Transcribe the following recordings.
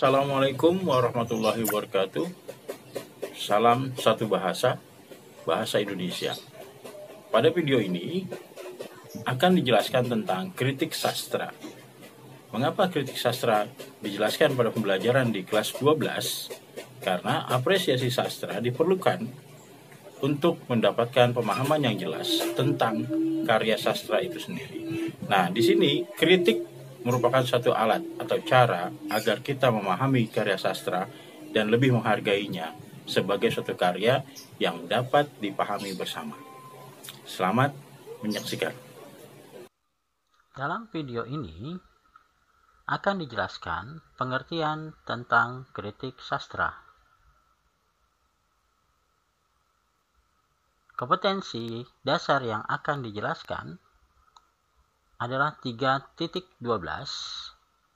Assalamualaikum warahmatullahi wabarakatuh. Salam satu bahasa, bahasa Indonesia. Pada video ini akan dijelaskan tentang kritik sastra. Mengapa kritik sastra dijelaskan pada pembelajaran di kelas 12? Karena apresiasi sastra diperlukan untuk mendapatkan pemahaman yang jelas tentang karya sastra itu sendiri. Nah, di sini kritik merupakan satu alat atau cara agar kita memahami karya sastra dan lebih menghargainya sebagai suatu karya yang dapat dipahami bersama. Selamat menyaksikan. Dalam video ini akan dijelaskan pengertian tentang kritik sastra. Kompetensi dasar yang akan dijelaskan adalah 3.12,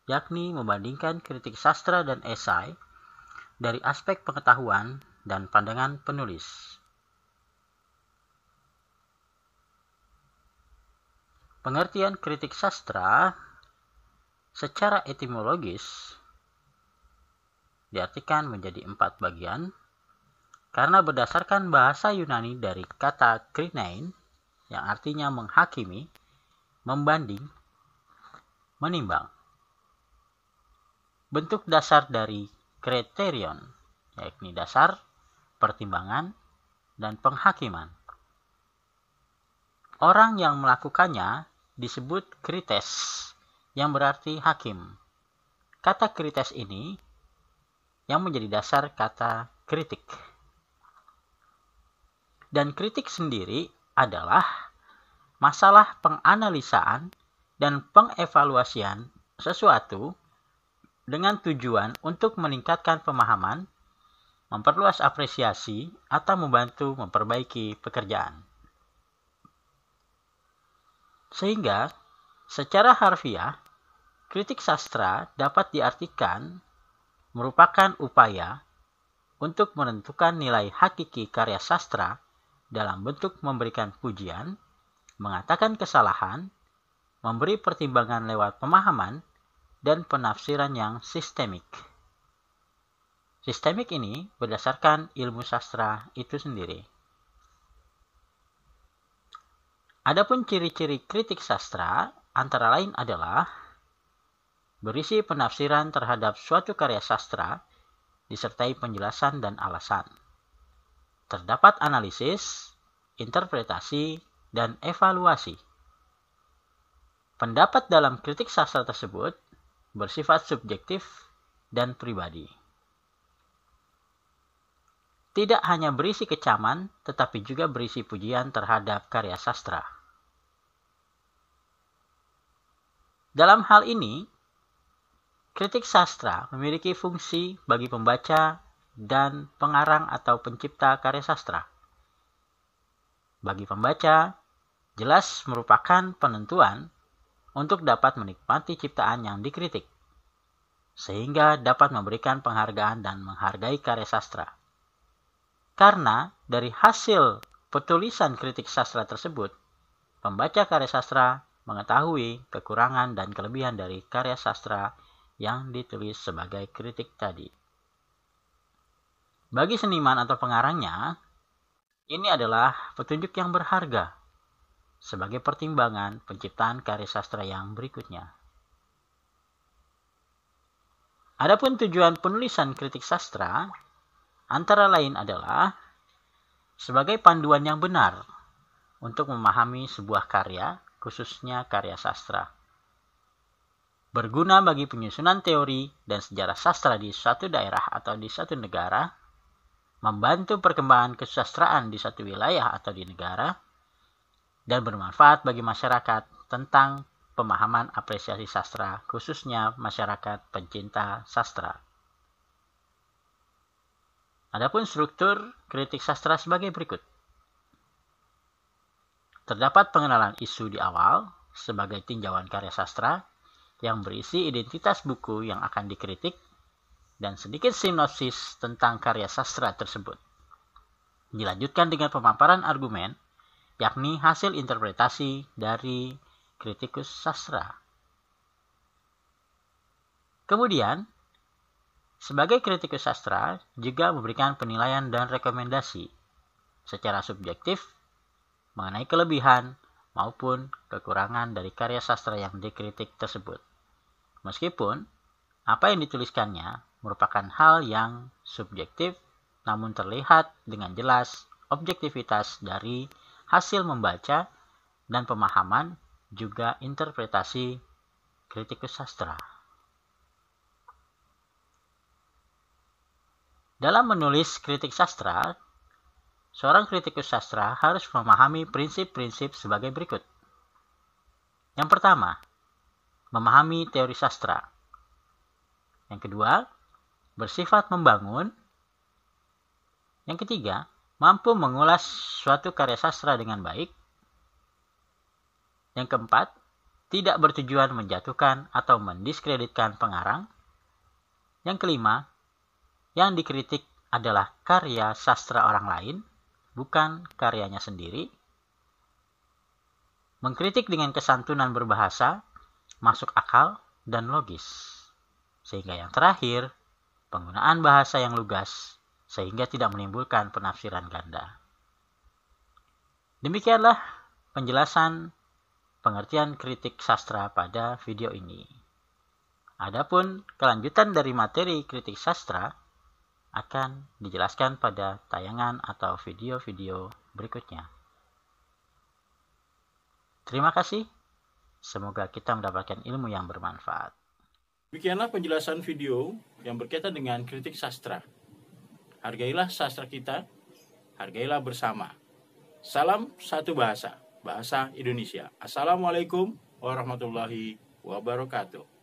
yakni membandingkan kritik sastra dan esai dari aspek pengetahuan dan pandangan penulis. Pengertian kritik sastra secara etimologis diartikan menjadi 4 bagian karena berdasarkan bahasa Yunani dari kata krinein yang artinya menghakimi, membanding, menimbang. Bentuk dasar dari kriterion, yakni dasar, pertimbangan, dan penghakiman. Orang yang melakukannya disebut krites, yang berarti hakim. Kata krites ini yang menjadi dasar kata kritik. Dan kritik sendiri adalah masalah penganalisaan dan pengevaluasian sesuatu dengan tujuan untuk meningkatkan pemahaman, memperluas apresiasi, atau membantu memperbaiki pekerjaan. Sehingga, secara harfiah, kritik sastra dapat diartikan merupakan upaya untuk menentukan nilai hakiki karya sastra dalam bentuk memberikan pujian, mengatakan kesalahan, memberi pertimbangan lewat pemahaman, dan penafsiran yang sistemik. Sistemik ini berdasarkan ilmu sastra itu sendiri. Adapun ciri-ciri kritik sastra antara lain adalah berisi penafsiran terhadap suatu karya sastra disertai penjelasan dan alasan. Terdapat analisis, interpretasi, dan evaluasi. Pendapat dalam kritik sastra tersebut bersifat subjektif dan pribadi. Tidak hanya berisi kecaman, tetapi juga berisi pujian terhadap karya sastra. Dalam hal ini, kritik sastra memiliki fungsi bagi pembaca dan pengarang atau pencipta karya sastra. Bagi pembaca, jelas merupakan penentuan untuk dapat menikmati ciptaan yang dikritik, sehingga dapat memberikan penghargaan dan menghargai karya sastra. Karena dari hasil penulisan kritik sastra tersebut, pembaca karya sastra mengetahui kekurangan dan kelebihan dari karya sastra yang ditulis sebagai kritik tadi. Bagi seniman atau pengarangnya, ini adalah petunjuk yang berharga sebagai pertimbangan penciptaan karya sastra yang berikutnya. Adapun tujuan penulisan kritik sastra antara lain adalah sebagai panduan yang benar untuk memahami sebuah karya, khususnya karya sastra. Berguna bagi penyusunan teori dan sejarah sastra di suatu daerah atau di suatu negara, membantu perkembangan kesusastraan di suatu wilayah atau di negara, dan bermanfaat bagi masyarakat tentang pemahaman apresiasi sastra, khususnya masyarakat pencinta sastra. Adapun struktur kritik sastra sebagai berikut. Terdapat pengenalan isu di awal sebagai tinjauan karya sastra yang berisi identitas buku yang akan dikritik dan sedikit sinopsis tentang karya sastra tersebut. Dilanjutkan dengan pemaparan argumen, yakni hasil interpretasi dari kritikus sastra. Kemudian, Sebagai kritikus sastra, juga memberikan penilaian dan rekomendasi secara subjektif mengenai kelebihan maupun kekurangan dari karya sastra yang dikritik tersebut. Meskipun apa yang dituliskannya merupakan hal yang subjektif, namun terlihat dengan jelas objektivitas dari hasil membaca dan pemahaman juga interpretasi kritikus sastra. Dalam menulis kritik sastra, seorang kritikus sastra harus memahami prinsip-prinsip sebagai berikut. Yang pertama, memahami teori sastra. Yang kedua, bersifat membangun. Yang ketiga, mampu mengulas suatu karya sastra dengan baik. Yang keempat, tidak bertujuan menjatuhkan atau mendiskreditkan pengarang. Yang kelima, yang dikritik adalah karya sastra orang lain, bukan karyanya sendiri. Mengkritik dengan kesantunan berbahasa, masuk akal, dan logis. Sehingga yang terakhir, penggunaan bahasa yang lugas, sehingga tidak menimbulkan penafsiran ganda. Demikianlah penjelasan pengertian kritik sastra pada video ini. Adapun kelanjutan dari materi kritik sastra akan dijelaskan pada tayangan atau video-video berikutnya. Terima kasih. Semoga kita mendapatkan ilmu yang bermanfaat. Demikianlah penjelasan video yang berkaitan dengan kritik sastra. Hargailah sastra kita, hargailah bersama. Salam satu bahasa, bahasa Indonesia. Assalamualaikum warahmatullahi wabarakatuh.